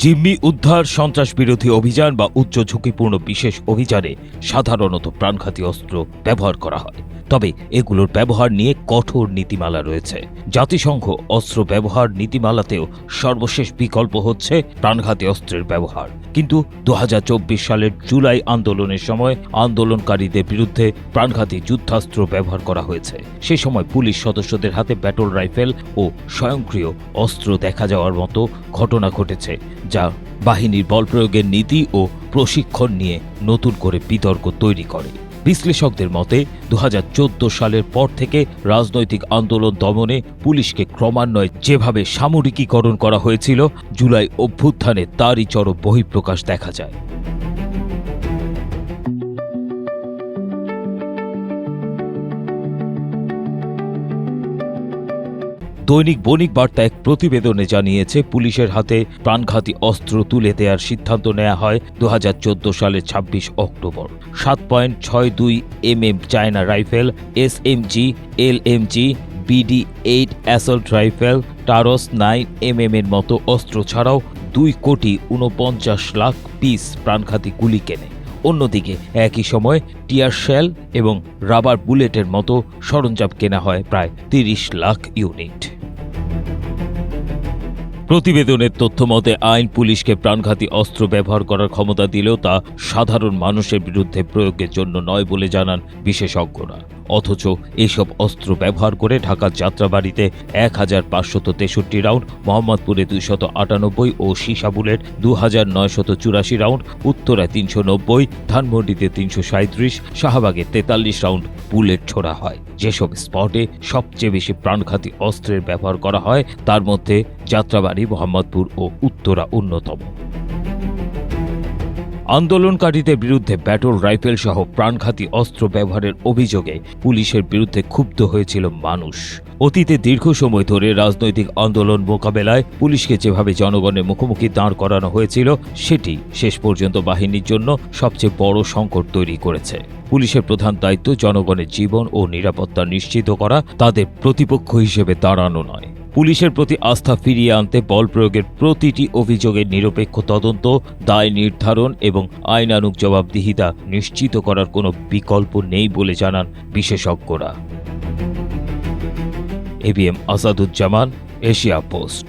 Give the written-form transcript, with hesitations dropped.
জিম্মি উদ্ধার, সন্ত্রাস বিরোধী অভিযান বা উচ্চ ঝুঁকিপূর্ণ বিশেষ অভিযানে সাধারণত প্রাণঘাতী অস্ত্র ব্যবহার করা হয়। তবে এগুলোর ব্যবহার নিয়ে কঠোর নীতিমালা রয়েছে। জাতিসংঘ অস্ত্র ব্যবহার নীতিমালাতেও সর্বশেষ বিকল্প হচ্ছে প্রাণঘাতী অস্ত্রের ব্যবহার। কিন্তু 2024 সালের জুলাই আন্দোলনের সময় আন্দোলনকারীদের বিরুদ্ধে প্রাণঘাতী যুদ্ধাস্ত্র ব্যবহার করা হয়েছে। সে সময় পুলিশ সদস্যদের হাতে ব্যাটল রাইফেল ও স্বয়ংক্রিয় অস্ত্র দেখা যাওয়ার মতো ঘটনা ঘটেছে, যা বাহিনীর বল প্রয়োগের নীতি ও প্রশিক্ষণ নিয়ে নতুন করে বিতর্ক তৈরি করে। বিশ্লেষকদের মতে 2014 সালের পর থেকে রাজনৈতিক আন্দোলন দমনে পুলিশকে ক্রমান্বয়ে যেভাবে সামরিকীকরণ করা হয়েছিল, জুলাই অভ্যুত্থানে তারই চরম বহিঃপ্রকাশ দেখা যায়। দৈনিক বণিক বার্তা এক প্রতিবেদনে জানিয়েছে, পুলিশের হাতে প্রাণঘাতী অস্ত্র তুলে দেওয়ার সিদ্ধান্ত নেওয়া হয় 2014 সালের 26 অক্টোবর। 7.62 mm China rifle, SMG, LMG, BD-8 assault rifle, Taurus 9 mm এর মতো অস্ত্র ছাড়াও 2,49,00,000 পিস প্রাণঘাতী গুলি কেনে। অন্যদিকে একই সময় টিয়ার শেল এবং রাবার বুলেটের মতো সরঞ্জাম কেনা হয় প্রায় 30 লাখ ইউনিট। প্রতিবেদনের তথ্য মতে আইন পুলিশকে প্রাণঘাতী অস্ত্র ব্যবহার করার ক্ষমতা দিলেও তা সাধারণ মানুষের বিরুদ্ধে প্রয়োগের জন্য নয় বলে জানান বিশেষজ্ঞরা। অথচ এসব অস্ত্র ব্যবহার করে ঢাকার যাত্রাবাড়িতে 1563 রাউন্ড, মোহাম্মদপুরে 298 ও সীসা বুলেট 2984 রাউন্ড, উত্তরায় 390, ধানমন্ডিতে 337, শাহবাগে 43 রাউন্ড বুলেট ছোড়া হয়। যেসব স্পটে সবচেয়ে বেশি প্রাণঘাতী অস্ত্রের ব্যবহার করা হয় তার মধ্যে যাত্রাবাড়ি, মোহাম্মদপুর ও উত্তরা অন্যতম। আন্দোলনকারীদের বিরুদ্ধে ব্যাটল রাইফেল সহ প্রাণঘাতী অস্ত্র ব্যবহারের অভিযোগে পুলিশের বিরুদ্ধে ক্ষুব্ধ হয়েছিল মানুষ। অতীতে দীর্ঘ সময় ধরে রাজনৈতিক আন্দোলন মোকাবেলায় পুলিশকে যেভাবে জনগণের মুখোমুখি দাঁড় করানো হয়েছিল, সেটি শেষ পর্যন্ত বাহিনীর জন্য সবচেয়ে বড় সংকট তৈরি করেছে। পুলিশের প্রধান দায়িত্ব জনগণের জীবন ও নিরাপত্তা নিশ্চিত করা, তাদের প্রতিপক্ষ হিসেবে দাঁড়ানো নয়। পুলিশের প্রতি আস্থা ফিরিয়ে আনতে বল প্রয়োগের প্রতিটি অভিযোগের নিরপেক্ষ তদন্ত, দায় নির্ধারণ এবং আইনানুগ জবাবদিহিতা নিশ্চিত করার কোনো বিকল্প নেই বলে জানান বিশেষজ্ঞরা। ABM Asaduzzaman, Asia post.